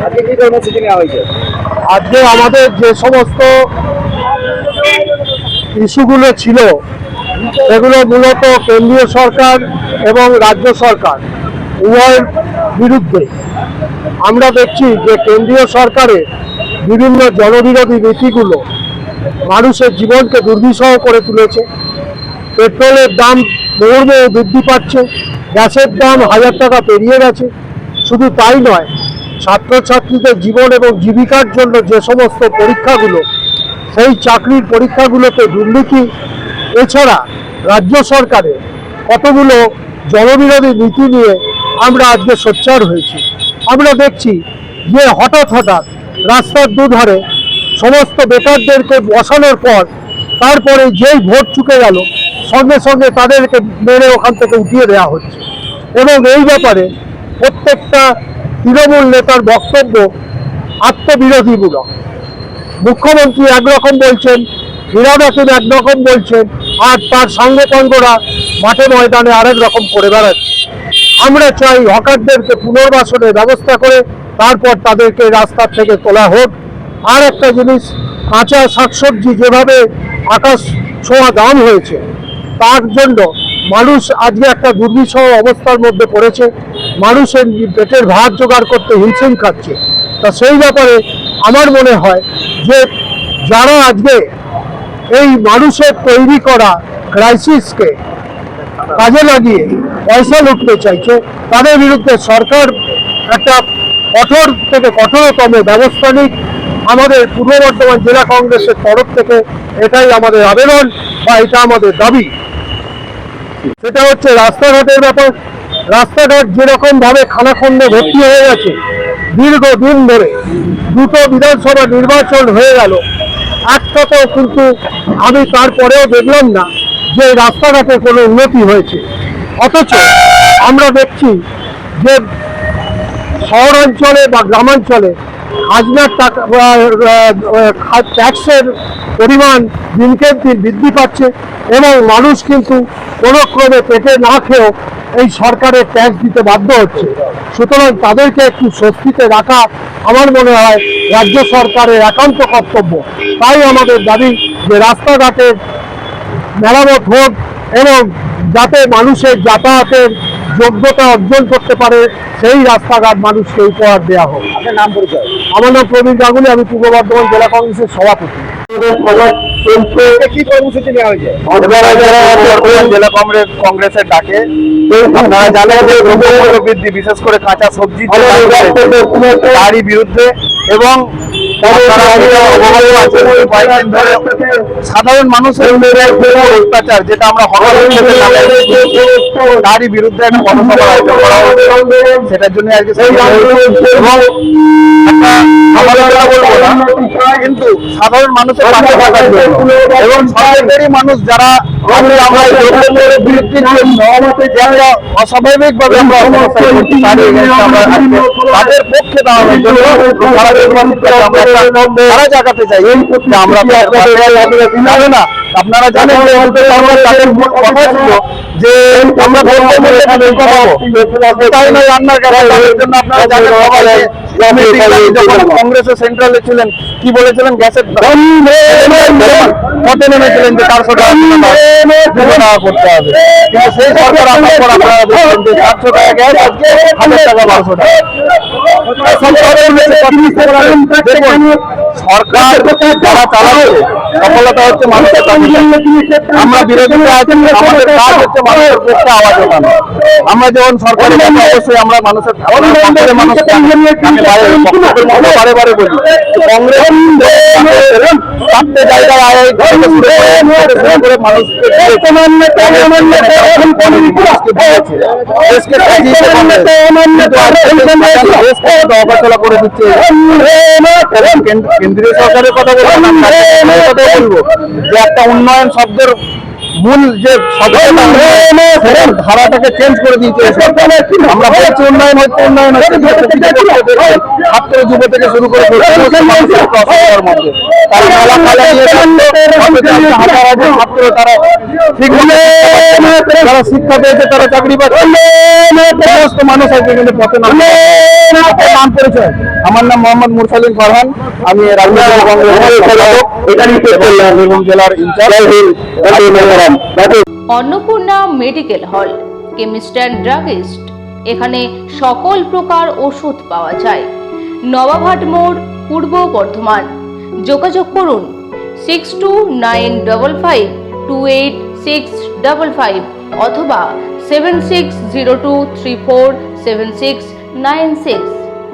আজকে কি কর্মসূচি নেওয়া হয়েছে? আজকে আমাদের যে সমস্ত ইস্যুগুলো ছিল সেগুলো মূলত কেন্দ্রীয় সরকার এবং রাজ্য সরকার উভয়ের বিরুদ্ধে। আমরা দেখছি যে কেন্দ্রীয় সরকারের বিভিন্ন জনবিরোধী নীতিগুলো মানুষের জীবনকে দুর্বিষহ করে তুলেছে। পেট্রোলের দাম মুহুর্মুহু বৃদ্ধি পাচ্ছে, গ্যাসের দাম 1000 টাকা পেরিয়ে গেছে। শুধু তাই নয়, ছাত্রছাত্রীদের জীবন এবং জীবিকার জন্য যে সমস্ত পরীক্ষাগুলো, সেই চাকরির পরীক্ষাগুলোতে দুর্নীতি, এছাড়া রাজ্য সরকারের কতগুলো জনবিরোধী নীতি নিয়ে আমরা আজকে সোচ্চার হয়েছি। আমরা দেখছি যে হঠাৎ রাস্তার দুধারে সমস্ত বেকারদেরকে বসানোর পর তারপরে যেই ভোট চুকে গেল সঙ্গে সঙ্গে তাদেরকে মেরে ওখান থেকে উঠিয়ে দেওয়া হচ্ছে। এবং এই ব্যাপারে প্রত্যেকটা তৃণমূল নেতার বক্তব্য আত্মবিরোধীমূলক। মুখ্যমন্ত্রী একরকম বলছেন, ক্রীড়াবাসী একরকম বলছেন, আর তার সাঙ্গপাঙ্গরা মাঠে ময়দানে আরেক রকম করে বেড়াচ্ছে। আমরা চাই হকারদেরকে পুনর্বাসনের ব্যবস্থা করে তারপর তাদেরকে রাস্তার থেকে তোলা হোক। আর একটা জিনিস, কাঁচা শাকসবজি যেভাবে আকাশ ছোঁয়া দাম হয়েছে, তার জন্য মানুষ আজকে একটা দুর্বিষহ অবস্থার মধ্যে পড়েছে। মানুষের পেটের ভাত জোগাড় করতে হিমশিম খাচ্ছে। তা সেই ব্যাপারে আমার মনে হয় যে যারা আজকে এই মানুষের তৈরি করা ক্রাইসিসকে কাজে লাগিয়ে পয়সা লুটতে চাইছে, তাদের বিরুদ্ধে সরকার একটা কঠোর থেকে কঠোরতম ব্যবস্থা নিক। আমাদের পূর্ব বর্ধমান জেলা কংগ্রেসের তরফ থেকে এটাই আমাদের আবেদন বা এটা আমাদের দাবি। সেটা হচ্ছে রাস্তাঘাটের ব্যাপার। রাস্তাঘাট যেরকমভাবে খানাখন্দে ভর্তি হয়ে গেছে, দীর্ঘদিন ধরে দুটো বিধানসভা নির্বাচন হয়ে গেল, একটাতেও কিন্তু আমি তারপরেও দেখলাম না যে রাস্তাঘাটে কোনো উন্নতি হয়েছে। অথচ আমরা দেখছি যে শহরাঞ্চলে বা গ্রামাঞ্চলে খাজনার টাকা, ট্যাক্সের পরিমাণ দিনকে দিন বৃদ্ধি পাচ্ছে এবং মানুষ কিন্তু কোনো ক্রমে পেটে না খেয়েও এই সরকারের ট্যাক্স দিতে বাধ্য হচ্ছে। সুতরাং তাদেরকে একটু স্বস্তিতে রাখা আমার মনে হয় রাজ্য সরকারের একান্ত কর্তব্য। তাই আমাদের দাবি যে রাস্তাঘাটের মেরামত হোক এবং যাতে মানুষের যাতায়াতের যোগ্যতা অর্জন করতে পারে সেই রাস্তাঘাট মানুষকে উপহার দেওয়া হোক। আপনার নাম পরিচয়? আমার নাম প্রবীণ গাঙ্গুলি, আমি পূর্ব বর্ধমান জেলা কংগ্রেসের সভাপতি। কি কর্মসূচি নেওয়া হয়েছে? জেলা কংগ্রেসের ডাকে আপনারা জানেন যে দ্রব্যমূল্য বৃদ্ধি, বিশেষ করে কাঁচা সবজি তারই বিরুদ্ধে এবং সাধারণ মানুষের অত্যাচার, যেটা আমরা তারই বিরুদ্ধে একটা গণসভার আয়োজন করা হয়েছে। সেটার জন্য আজকে কিন্তু সাধারণ মানুষের পাশে থাকার জন্য এবং সরকারি মানুষ যারা অস্বাভাবিক ভাবে তাদের পক্ষে দাঁড়ানোর জন্য তারা জাগাতে চাই যে আমরা জানে না। আপনারা জানেন তাদের কথা ছিল যে আমরা কংগ্রেসের সেন্ট্রালে ছিলেন, কি বলেছিলেন, গ্যাসের পথে নেমেছিলেন যে 400 টাকা করতে হবে। কিন্তু সেই সরকার আসার পর আপনারা দেখছেন যে 400 টাকা গ্যাস আজকে 1000 টাকা 1200 টাকা। সরকার যারা চালাচ্ছে সফলতা হচ্ছে মানুষের। আমরা বিরোধীরা আছি, আমাদের কাজ হচ্ছে মানুষের পক্ষে আওয়াজ ওঠানো। আমরা যেমন সরকারি অবশ্যই আমরা মানুষের বারে বারে বলি কংগ্রেস 4টে জায়গায় আয় করে মানুষকে অবহেলা করে দিচ্ছে। কেন্দ্রীয় সরকারের কথা বলবো যে একটা উন্নয়ন শব্দের মূল যে সচেতন ধারাটাকে চেঞ্জ করে দিয়েছে এই সরকার। আমরা বলছি উন্নয়ন হচ্ছে ছাত্র যুব থেকে শুরু করে সমস্ত মানুষের একটা অসুবিধার মধ্যে তারা নালা খালা নিয়ে যাচ্ছে, হাজার হাজার ছাত্র তারা ঠিকভাবে যারা শিক্ষা পেয়েছে তারা চাকরি পাচ্ছে, সমস্ত মানুষ আজকে কিন্তু পথে নামছে। নাম পরিচয়, আমার নাম মোহাম্মদ মুরসালিন ফারহান, আমি রাজনৈতিক কংগ্রেসের সম্পাদক, এখানেই বীরভূম জেলার incharge. Annapurna medical hall, chemist and druggist. এখানে সকল প্রকার ওষুধ পাওয়া যায়। নবাবহাট মোড়, পূর্ব বর্ধমান। যোগাযোগ করুন 6295528655 অথবা 7602347696।